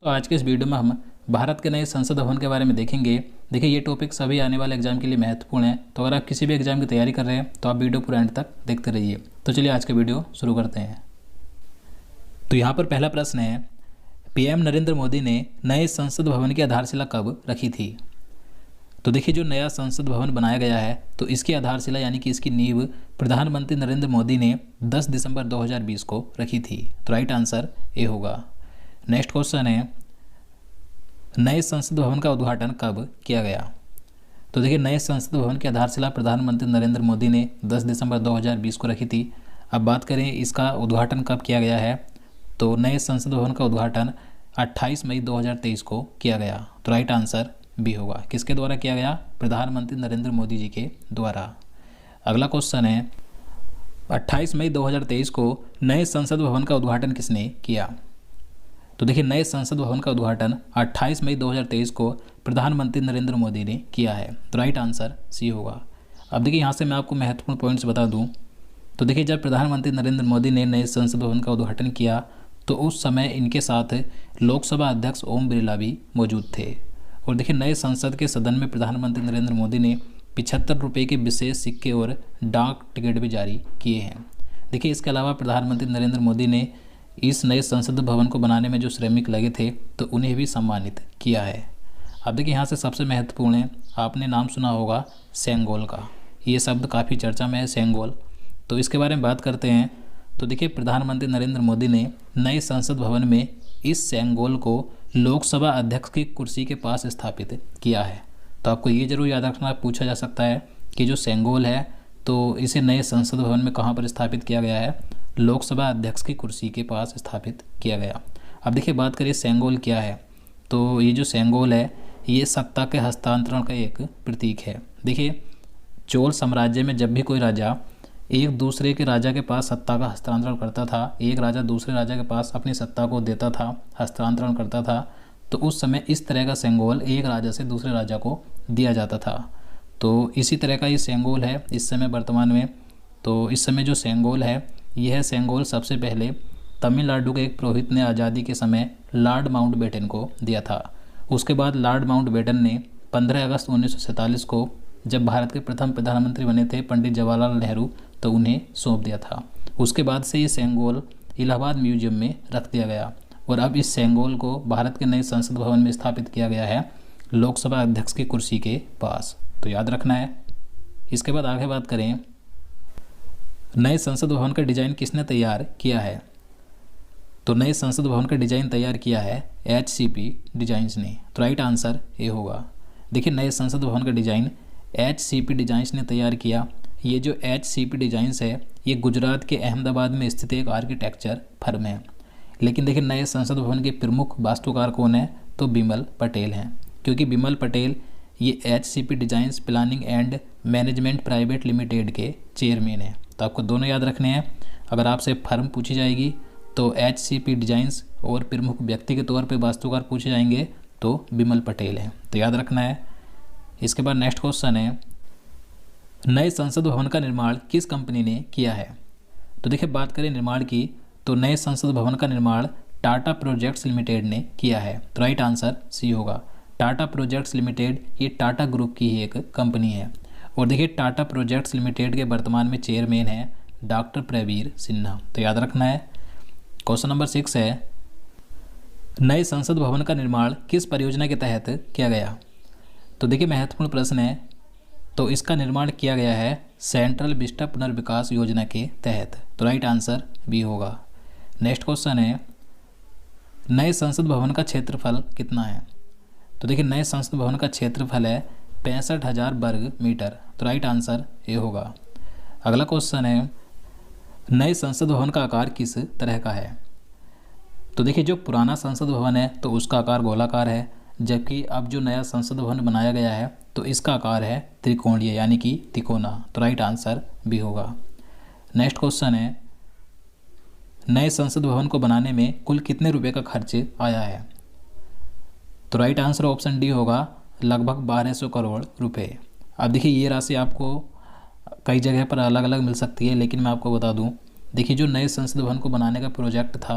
तो आज के इस वीडियो में हम भारत के नए संसद भवन के बारे में देखेंगे। देखिए ये टॉपिक सभी आने वाले एग्जाम के लिए महत्वपूर्ण है, तो अगर आप किसी भी एग्जाम की तैयारी कर रहे हैं तो आप वीडियो पूरा एंड तक देखते रहिए। तो चलिए आज का वीडियो शुरू करते हैं। तो यहाँ पर पहला प्रश्न है, पीएम नरेंद्र मोदी ने नए संसद भवन की आधारशिला कब रखी थी? तो देखिए जो नया संसद भवन बनाया गया है तो इसकी आधारशिला यानी कि इसकी नींव प्रधानमंत्री नरेंद्र मोदी ने 10 दिसंबर 2020 को रखी थी। तो राइट आंसर ए होगा। नेक्स्ट क्वेश्चन है, नए संसद भवन का उद्घाटन कब किया गया? तो देखिए नए संसद भवन की आधारशिला प्रधानमंत्री नरेंद्र मोदी ने 10 दिसंबर 2020 को रखी थी। अब बात करें इसका उद्घाटन कब किया गया है, तो नए संसद भवन का उद्घाटन 28 मई 2023 को किया गया। तो राइट आंसर बी होगा। किसके द्वारा किया गया? प्रधानमंत्री नरेंद्र मोदी जी के द्वारा। अगला क्वेश्चन है, 28 मई 2023 को नए संसद भवन का उद्घाटन किसने किया? तो देखिए नए संसद भवन का उद्घाटन 28 मई 2023 को प्रधानमंत्री नरेंद्र मोदी ने किया है। तो राइट आंसर सी होगा। अब देखिए यहाँ से मैं आपको महत्वपूर्ण पॉइंट्स बता दूँ। तो देखिए जब प्रधानमंत्री नरेंद्र मोदी ने नए संसद भवन का उद्घाटन किया तो उस समय इनके साथ लोकसभा अध्यक्ष ओम बिरला भी मौजूद थे। और देखिए नए संसद के सदन में प्रधानमंत्री नरेंद्र मोदी ने 75 रुपये के विशेष सिक्के और डाक टिकट भी जारी किए हैं। देखिए इसके अलावा प्रधानमंत्री नरेंद्र मोदी ने इस नए संसद भवन को बनाने में जो श्रमिक लगे थे तो उन्हें भी सम्मानित किया है। अब देखिए यहाँ से सबसे महत्वपूर्ण है, आपने नाम सुना होगा सेंगोल का। ये शब्द काफ़ी चर्चा में है, सेंगोल। तो इसके बारे में बात करते हैं। तो देखिए प्रधानमंत्री नरेंद्र मोदी ने नए संसद भवन में इस सेंगोल को लोकसभा अध्यक्ष की कुर्सी के पास स्थापित किया है। तो आपको ये जरूर याद रखना, पूछा जा सकता है कि जो सेंगोल है तो इसे नए संसद भवन में कहाँ पर स्थापित किया गया है? लोकसभा अध्यक्ष की कुर्सी के पास स्थापित किया गया। अब देखिए बात करिए सेंगोल क्या है। तो ये जो सेंगोल है ये सत्ता के हस्तांतरण का एक प्रतीक है। देखिए चोल साम्राज्य में जब भी कोई राजा एक दूसरे के राजा के पास सत्ता का हस्तांतरण करता था, एक राजा दूसरे राजा के पास अपनी सत्ता को देता था, हस्तांतरण करता था, तो उस समय इस तरह का सेंगोल एक राजा से दूसरे राजा को दिया जाता था। तो इसी तरह का ये सेंगोल है इस समय वर्तमान में। तो इस समय जो सेंगोल है यह सेंगोल सबसे पहले तमिलनाडु के एक पुरोहित ने आज़ादी के समय लॉर्ड माउंटबेटन को दिया था। उसके बाद लॉर्ड माउंटबेटन ने 15 अगस्त 1947 को जब भारत के प्रथम प्रधानमंत्री बने थे पंडित जवाहरलाल नेहरू तो उन्हें सौंप दिया था। उसके बाद से ये सेंगोल इलाहाबाद म्यूजियम में रख दिया गया और अब इस सेंगोल को भारत के नए संसद भवन में स्थापित किया गया है लोकसभा अध्यक्ष की कुर्सी के पास। तो याद रखना है। इसके बाद आगे बात करें, नए संसद भवन का डिज़ाइन किसने तैयार किया है? तो नए संसद भवन का डिज़ाइन तैयार किया है HCP डिजाइंस ने। तो राइट आंसर ये होगा। देखिए नए संसद भवन का डिज़ाइन HCP डिजाइंस ने तैयार किया। ये जो HCP डिजाइंस है ये गुजरात के अहमदाबाद में स्थित एक आर्किटेक्चर फर्म है। लेकिन देखिए नए संसद भवन के प्रमुख वास्तुकार कौन है? तो बिमल पटेल हैं, क्योंकि बिमल पटेल ये HCP designs planning and management private limited के चेयरमैन हैं। तो आपको दोनों याद रखने हैं। अगर आपसे फर्म पूछी जाएगी तो HCP डिजाइंस और प्रमुख व्यक्ति के तौर पे वास्तुकार पूछे जाएंगे तो बिमल पटेल हैं। तो याद रखना है। इसके बाद नेक्स्ट क्वेश्चन है, नए संसद भवन का निर्माण किस कंपनी ने किया है? तो देखिए बात करें निर्माण की तो नए संसद भवन का निर्माण टाटा प्रोजेक्ट्स लिमिटेड ने किया है। तो राइट आंसर सी होगा। टाटा प्रोजेक्ट्स लिमिटेड ये टाटा ग्रुप की ही एक कंपनी है। और देखिए टाटा प्रोजेक्ट्स लिमिटेड के वर्तमान में चेयरमैन है डॉक्टर प्रवीर सिन्हा। तो याद रखना है। क्वेश्चन नंबर 6 है, नए संसद भवन का निर्माण किस परियोजना के तहत किया गया? तो देखिए महत्वपूर्ण प्रश्न है। तो इसका निर्माण किया गया है सेंट्रल विस्टा पुनर्विकास योजना के तहत। तो राइट आंसर बी होगा। नेक्स्ट क्वेश्चन है, नए संसद भवन का क्षेत्रफल कितना है? तो देखिए नए संसद भवन का क्षेत्रफल है 65,000 वर्ग मीटर। तो राइट आंसर ए होगा। अगला क्वेश्चन है, नए संसद भवन का आकार किस तरह का है? तो देखिए जो पुराना संसद भवन है तो उसका आकार गोलाकार है, जबकि अब जो नया संसद भवन बनाया गया है तो इसका आकार है त्रिकोणीय यानी कि तिकोना। तो राइट आंसर बी होगा। नेक्स्ट क्वेश्चन है, नए संसद भवन को बनाने में कुल कितने रुपए का खर्च आया है? तो राइट आंसर ऑप्शन डी होगा, लगभग 1200 करोड़ रुपए। अब देखिए ये राशि आपको कई जगह पर अलग अलग मिल सकती है, लेकिन मैं आपको बता दूं, देखिए जो नए संसद भवन को बनाने का प्रोजेक्ट था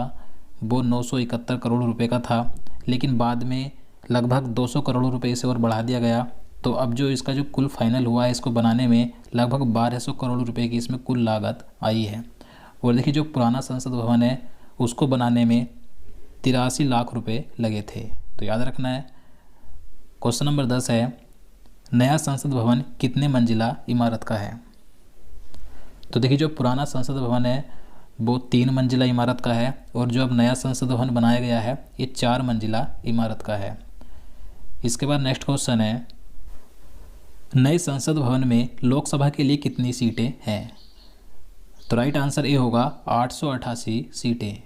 वो 971 करोड़ रुपए का था। लेकिन बाद में लगभग 200 करोड़ रुपए इसे और बढ़ा दिया गया। तो अब जो इसका जो कुल फाइनल हुआ है, इसको बनाने में लगभग 1200 करोड़ रुपए की इसमें कुल लागत आई है। और देखिए जो पुराना संसद भवन है उसको बनाने में 83 लाख रुपए लगे थे। तो याद रखना है। क्वेश्चन नंबर 10 है, नया संसद भवन कितने मंजिला इमारत का है? तो देखिए जो पुराना संसद भवन है वो 3 मंजिला इमारत का है, और जो अब नया संसद भवन बनाया गया है ये 4 मंजिला इमारत का है। इसके बाद नेक्स्ट क्वेश्चन है, नए संसद भवन में लोकसभा के लिए कितनी सीटें हैं? तो राइट आंसर ए होगा 888 सीटें।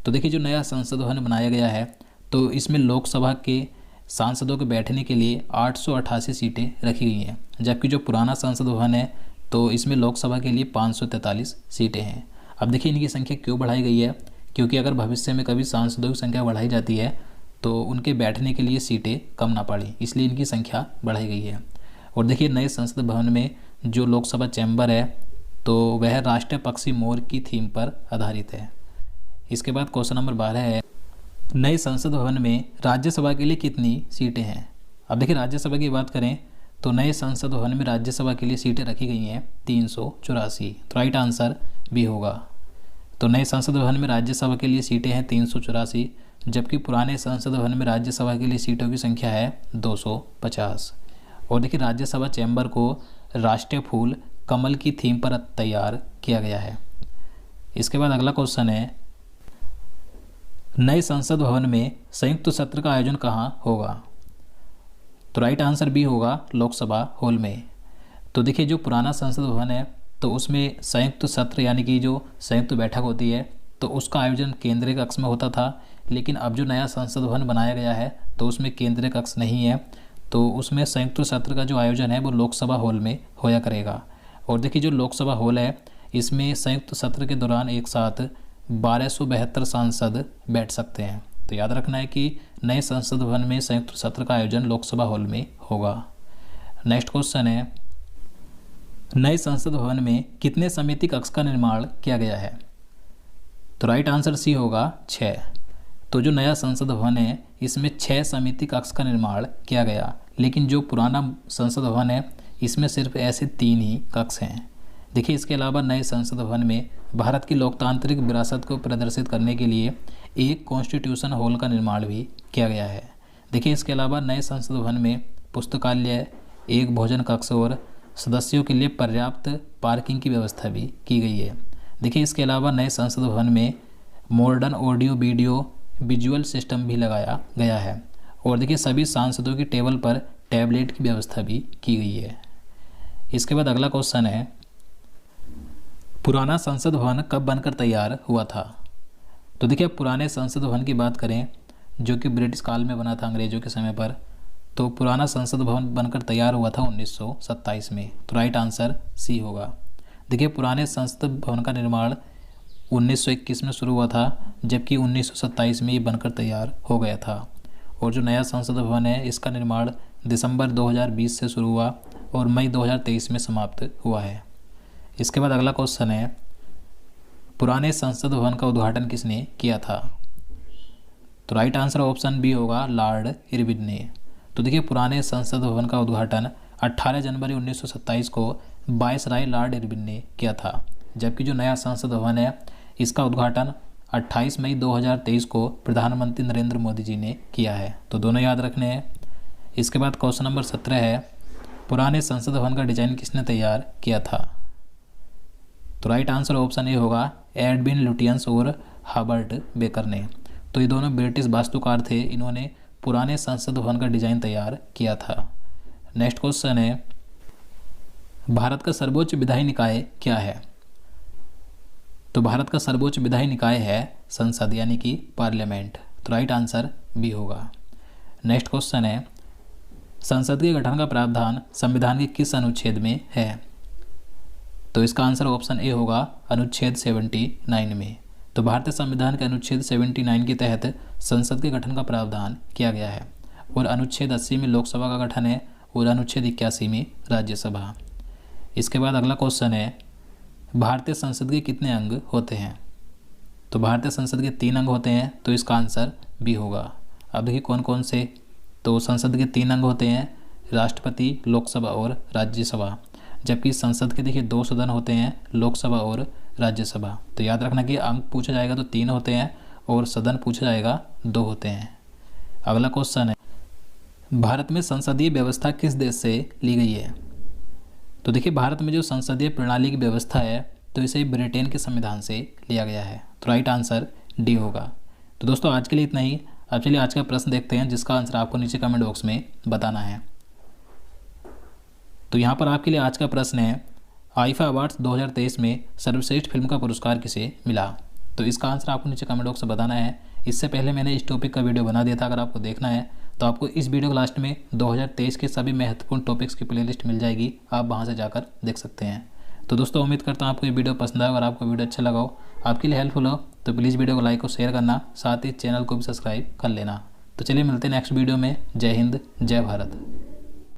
तो देखिए जो नया संसद भवन बनाया गया है तो इसमें लोकसभा के सांसदों के बैठने के लिए 888 सीटें रखी गई हैं, जबकि जो पुराना संसद भवन है तो इसमें लोकसभा के लिए 543 सीटें हैं। अब देखिए इनकी संख्या क्यों बढ़ाई गई है, क्योंकि अगर भविष्य में कभी सांसदों की संख्या बढ़ाई जाती है तो उनके बैठने के लिए सीटें कम ना पड़ी, इसलिए इनकी संख्या बढ़ाई गई है। और देखिए नए संसद भवन में जो लोकसभा चैम्बर है तो वह राष्ट्रीय पक्षी मोर की थीम पर आधारित है। इसके बाद क्वेश्चन नंबर 12 है, नए संसद भवन में राज्यसभा के लिए कितनी सीटें हैं? अब देखिए राज्यसभा की बात करें तो नए संसद भवन में राज्यसभा के लिए सीटें रखी गई हैं 384। तो राइट आंसर बी होगा। तो नए संसद भवन में राज्यसभा के लिए सीटें हैं 384, जबकि पुराने संसद भवन में राज्यसभा के लिए सीटों की संख्या है 250। और देखिए राज्यसभा चैम्बर को राष्ट्रीय फूल कमल की थीम पर तैयार किया गया है। इसके बाद अगला क्वेश्चन है, नए संसद भवन में संयुक्त सत्र का आयोजन कहाँ होगा? तो राइट आंसर बी होगा, लोकसभा हॉल में। तो देखिए जो पुराना संसद भवन है तो उसमें संयुक्त सत्र यानी कि जो संयुक्त बैठक होती है तो उसका आयोजन केंद्रीय कक्ष में होता था, लेकिन अब जो नया संसद भवन बनाया गया है तो उसमें केंद्रीय कक्ष नहीं है, तो उसमें संयुक्त सत्र का जो आयोजन है वो लोकसभा हॉल में होया करेगा। और देखिए जो लोकसभा हॉल है इसमें संयुक्त सत्र के दौरान एक साथ 1272 सांसद बैठ सकते हैं। तो याद रखना है कि नए संसद भवन में संयुक्त सत्र का आयोजन लोकसभा हॉल में होगा। नेक्स्ट क्वेश्चन है, नए संसद भवन में कितने समिति कक्ष का निर्माण किया गया है? तो राइट आंसर सी होगा 6। तो जो नया संसद भवन है इसमें 6 समिति कक्ष का निर्माण किया गया, लेकिन जो पुराना संसद भवन है इसमें सिर्फ ऐसे 3 ही कक्ष हैं। देखिए इसके अलावा नए संसद भवन में भारत की लोकतांत्रिक विरासत को प्रदर्शित करने के लिए एक कॉन्स्टिट्यूशन हॉल का निर्माण भी किया गया है। देखिए इसके अलावा नए संसद भवन में पुस्तकालय, एक भोजन कक्ष और सदस्यों के लिए पर्याप्त पार्किंग की व्यवस्था भी की गई है। देखिए इसके अलावा नए संसद भवन में modern audio video visual system भी लगाया गया है। और देखिए सभी सांसदों की टेबल पर टैबलेट की व्यवस्था भी की गई है। इसके बाद अगला क्वेश्चन है, पुराना संसद भवन कब बनकर तैयार हुआ था? तो देखिए पुराने संसद भवन की बात करें जो कि ब्रिटिश काल में बना था अंग्रेजों के समय पर, तो पुराना संसद भवन बनकर तैयार हुआ था 1927 में। तो राइट आंसर सी होगा। देखिए पुराने संसद भवन का निर्माण 1921 में शुरू हुआ था, जबकि 1927 में ये बनकर तैयार हो गया था। और जो नया संसद भवन है इसका निर्माण दिसंबर 2020 से शुरू हुआ और मई 2023 में समाप्त हुआ है। इसके बाद अगला क्वेश्चन है, पुराने संसद भवन का उद्घाटन किसने किया था? तो राइट आंसर ऑप्शन बी होगा, लॉर्ड इरविन ने। तो देखिए पुराने संसद भवन का उद्घाटन 18 जनवरी 1927 को वायसराय लॉर्ड इरविन ने किया था, जबकि जो नया संसद भवन है इसका उद्घाटन 28 मई 2023 को प्रधानमंत्री नरेंद्र मोदी जी ने किया है। तो दोनों याद रखने हैं। इसके बाद क्वेश्चन नंबर 17 है, पुराने संसद भवन का डिजाइन किसने तैयार किया था? तो राइट आंसर ऑप्शन ए होगा, एडविन लुटियंस और हॉबर्ट बेकर ने। तो ये दोनों ब्रिटिश वास्तुकार थे, इन्होंने पुराने संसद भवन का डिजाइन तैयार किया था। नेक्स्ट क्वेश्चन है, भारत का सर्वोच्च विधायी निकाय क्या है? तो भारत का सर्वोच्च विधायी निकाय है संसद यानी कि पार्लियामेंट। तो राइट आंसर बी होगा। नेक्स्ट क्वेश्चन है, संसद के गठन का प्रावधान संविधान के किस अनुच्छेद में है? तो इसका आंसर ऑप्शन ए होगा, अनुच्छेद 79 में। तो भारतीय संविधान के अनुच्छेद 79 के तहत संसद के गठन का प्रावधान किया गया है, और अनुच्छेद 80 में लोकसभा का गठन है और अनुच्छेद 81 में राज्यसभा। इसके बाद अगला क्वेश्चन है, भारतीय संसद के कितने अंग होते हैं? तो भारतीय संसद के 3 अंग होते हैं, तो इसका आंसर बी होगा। अब देखिए कौन कौन से, तो संसद के 3 अंग होते हैं, राष्ट्रपति, लोकसभा और राज्यसभा। जबकि संसद के देखिए 2 सदन होते हैं, लोकसभा और राज्यसभा। तो याद रखना कि अंग पूछा जाएगा तो 3 होते हैं और सदन पूछा जाएगा 2 होते हैं। अगला क्वेश्चन है, भारत में संसदीय व्यवस्था किस देश से ली गई है? तो देखिए भारत में जो संसदीय प्रणाली की व्यवस्था है तो इसे ब्रिटेन के संविधान से लिया गया है। तो राइट आंसर डी होगा। तो दोस्तों आज के लिए इतना ही। अब चलिए आज का प्रश्न देखते हैं जिसका आंसर आपको नीचे कमेंट बॉक्स में बताना है। तो यहाँ पर आपके लिए आज का प्रश्न है, आईफा अवार्ड्स 2023 में सर्वश्रेष्ठ फिल्म का पुरस्कार किसे मिला? तो इसका आंसर आपको नीचे कमेंट बॉक्स में बताना है। इससे पहले मैंने इस टॉपिक का वीडियो बना दिया था, अगर आपको देखना है तो आपको इस वीडियो के लास्ट में 2023 के सभी महत्वपूर्ण टॉपिक्स की प्लेलिस्ट मिल जाएगी, आप वहां से जाकर देख सकते हैं। तो दोस्तों उम्मीद करता हूँ आपको ये वीडियो पसंद आए। अगर आपको वीडियो अच्छा लगा हो, आपके लिए हेल्पफुल हो तो प्लीज़ वीडियो को लाइक और शेयर करना, साथ ही चैनल को भी सब्सक्राइब कर लेना। तो चलिए मिलते हैं नेक्स्ट वीडियो में। जय हिंद, जय भारत।